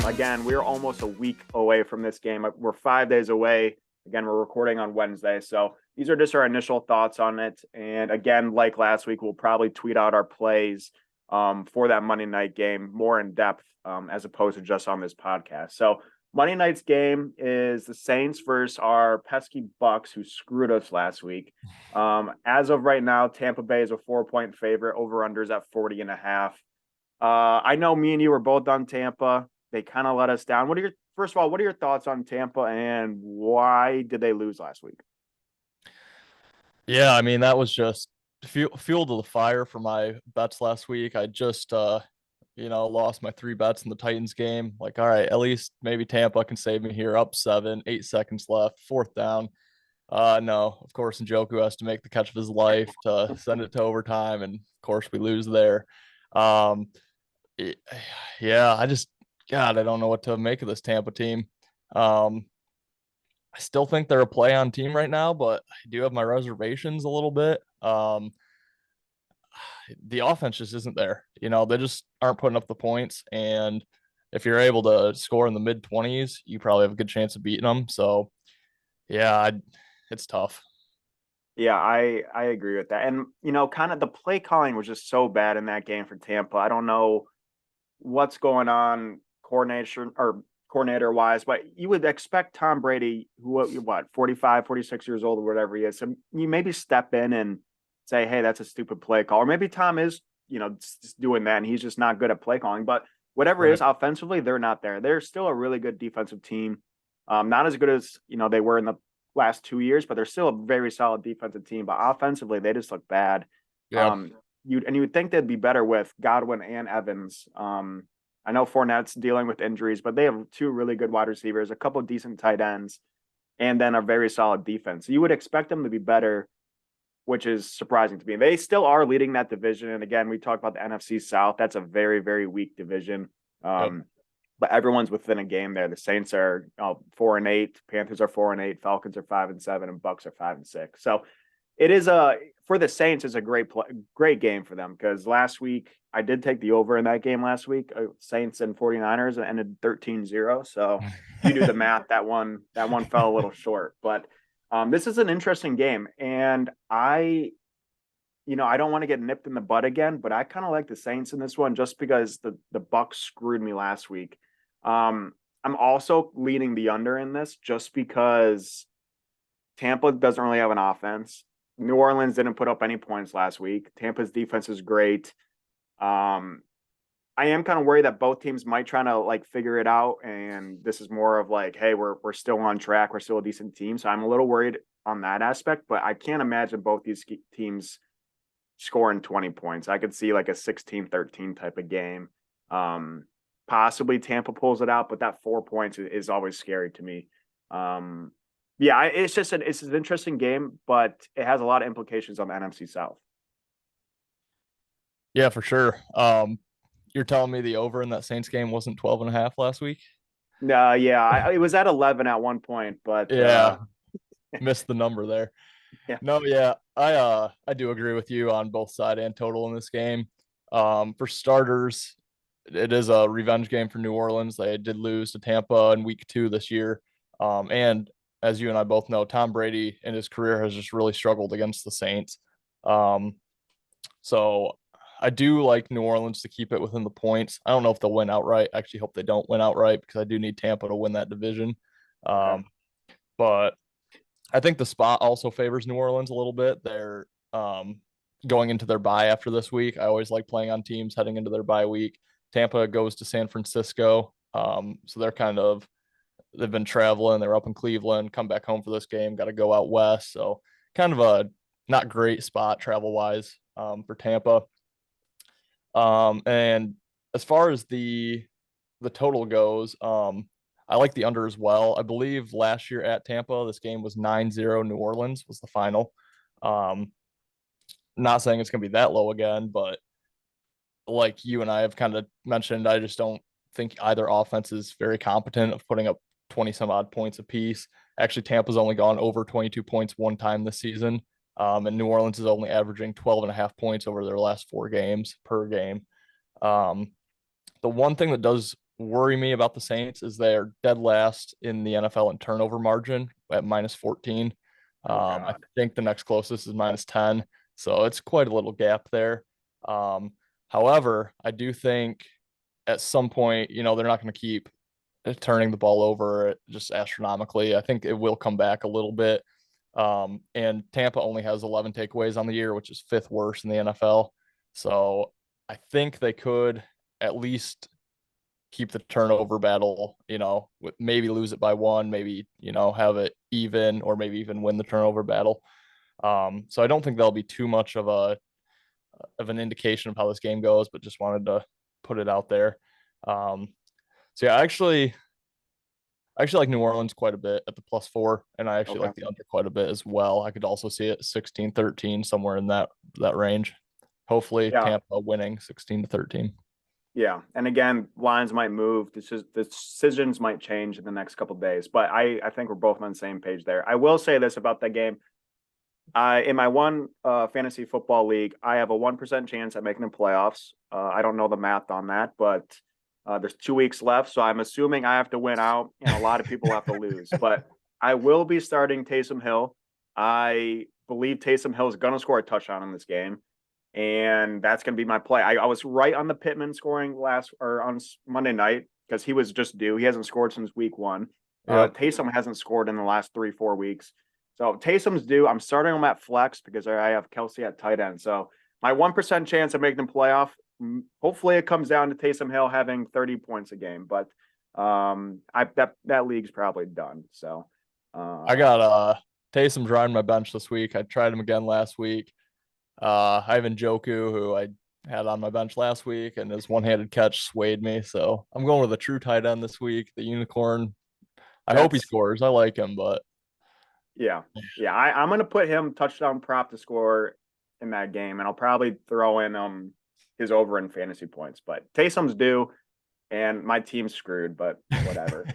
Again, we're almost a week away from this game. We're 5 days away. Again, we're recording on Wednesday. So these are just our initial thoughts on it. And again, like last week, we'll probably tweet out our plays for that Monday night game more in depth as opposed to just on this podcast. So Monday night's game is the Saints versus our pesky Bucks who screwed us last week. As of right now, Tampa Bay is a 4-point favorite. Over-under is at 40.5. I know me and you were both on Tampa. They kind of let us down. First of all, what are your thoughts on Tampa and why did they lose last week? Yeah, I mean that was just fuel to the fire for my bets last week. I just lost my three bets in the Titans game. Like, all right, at least maybe Tampa can save me here. Up 7, 8 seconds left, fourth down. No, of course, Njoku has to make the catch of his life to send it to overtime, and of course we lose there. Um, it- yeah, God, I don't know what to make of this Tampa team. Um, I still think they're a play on team right now, but I do have my reservations a little bit. The offense just isn't there. They just aren't putting up the points. And if you're able to score in the mid 20s, you probably have a good chance of beating them. So, yeah, it's tough. Yeah, I agree with that. And kind of the play calling was just so bad in that game for Tampa. I don't know what's going on coordination or coordinator wise, but you would expect Tom Brady, who, what, 45, 46 years old or whatever he is, so you maybe step in and say, hey, that's a stupid play call. Or maybe Tom is, just doing that and he's just not good at play calling. But whatever it Right. is, offensively, they're not there. They're still a really good defensive team. Not as good as, they were in the last 2 years, but they're still a very solid defensive team. But offensively, they just look bad. Yeah. Um, you would think they'd be better with Godwin and Evans. I know Fournette's dealing with injuries, but they have two really good wide receivers, a couple of decent tight ends, and then a very solid defense. So you would expect them to be better, which is surprising to me. They still are leading that division. And again, we talked about the NFC South. That's a very, very weak division. Yep. But everyone's within a game there. The Saints are 4-8, Panthers are 4-8, Falcons are 5-7, and Bucks are 5-6. So it is for the Saints is a great game for them because last week I did take the over in that game last week. Saints and 49ers ended 13-0. So if you do the math, that one fell a little short. But this is an interesting game, and I don't want to get nipped in the butt again, but I kind of like the Saints in this one just because the Bucks screwed me last week. I'm also leading the under in this just because Tampa doesn't really have an offense. New Orleans didn't put up any points last week. Tampa's defense is great. Um, I am kind of worried that both teams might try to like figure it out, and this is more of like, hey, we're still on track. We're still a decent team, so I'm a little worried on that aspect. But I can't imagine both these teams scoring 20 points. I could see like a 16-13 type of game. Um, Possibly Tampa pulls it out, but that 4 points is always scary to me. Um, yeah, it's an interesting game, but it has a lot of implications on the NFC South. Yeah, for sure. You're telling me the over in that Saints game wasn't 12.5 last week? No, yeah, it was at 11 at one point, but Yeah, missed the number there. yeah, No, yeah, I do agree with you on both side and total in this game. For starters, it is a revenge game for New Orleans. They did lose to Tampa in week 2 this year. And as you and I both know, Tom Brady in his career has just really struggled against the Saints. Um, so I do like New Orleans to keep it within the points. I don't know if they'll win outright. I actually hope they don't win outright because I do need Tampa to win that division. okay, Um, but I think the spot also favors New Orleans a little bit. They're going into their bye after this week. I always like playing on teams heading into their bye week. Tampa goes to San Francisco. So they've been traveling. They're up in Cleveland, come back home for this game, got to go out west. So kind of a not great spot travel wise for Tampa. And as far as the total goes, I like the under as well. I believe last year at Tampa, this game was 9-0. New Orleans was the final. Um, Not saying it's going to be that low again, but like you and I have kind of mentioned, I just don't think either offense is very competent of putting up 20 some odd points apiece. Actually, Tampa's only gone over 22 points one time this season. And New Orleans is only averaging 12 and a half points over their last 4 games per game. Um, the one thing that does worry me about the Saints is they're dead last in the NFL in turnover margin at -14. Oh I God. think the next closest is -10. So it's quite a little gap there. However, I do think at some point, they're not going to keep turning the ball over just astronomically. I think it will come back a little bit. And Tampa only has 11 takeaways on the year, which is fifth worst in the NFL. So I think they could at least keep the turnover battle, maybe lose it by one, maybe, have it even, or maybe even win the turnover battle. So I don't think there'll be too much of an indication of how this game goes, but just wanted to put it out there. So yeah, I actually like New Orleans quite a bit at the +4, and I actually Okay. like the under quite a bit as well. I could also see it 16-13, somewhere in that range. Hopefully Yeah. Tampa winning 16-13. Yeah. And again, lines might move. The decisions might change in the next couple of days, but I think we're both on the same page there. I will say this about that game. In my one fantasy football league, I have a 1% chance at making the playoffs. I don't know the math on that, but there's 2 weeks left, so I'm assuming I have to win out, and a lot of people have to lose. But I will be starting Taysom Hill. I believe Taysom Hill is going to score a touchdown in this game, and that's going to be my play. I was right on the Pittman scoring on Monday night because he was just due. He hasn't scored since week one. Yep. Taysom hasn't scored in the last 3-4 weeks. So Taysom's due. I'm starting him at flex because I have Kelsey at tight end. So my 1% chance of making the playoff. Hopefully it comes down to Taysom Hill having 30 points a game, but that league's probably done. So I got Taysom's riding my bench this week. I tried him again last week. I have Njoku, who I had on my bench last week, and his one-handed catch swayed me. So I'm going with a true tight end this week, the unicorn. I hope he that's scores. I like him, but yeah. I'm gonna put him touchdown prop to score in that game, and I'll probably throw in his over in fantasy points. But Taysom's due, and my team's screwed. But whatever.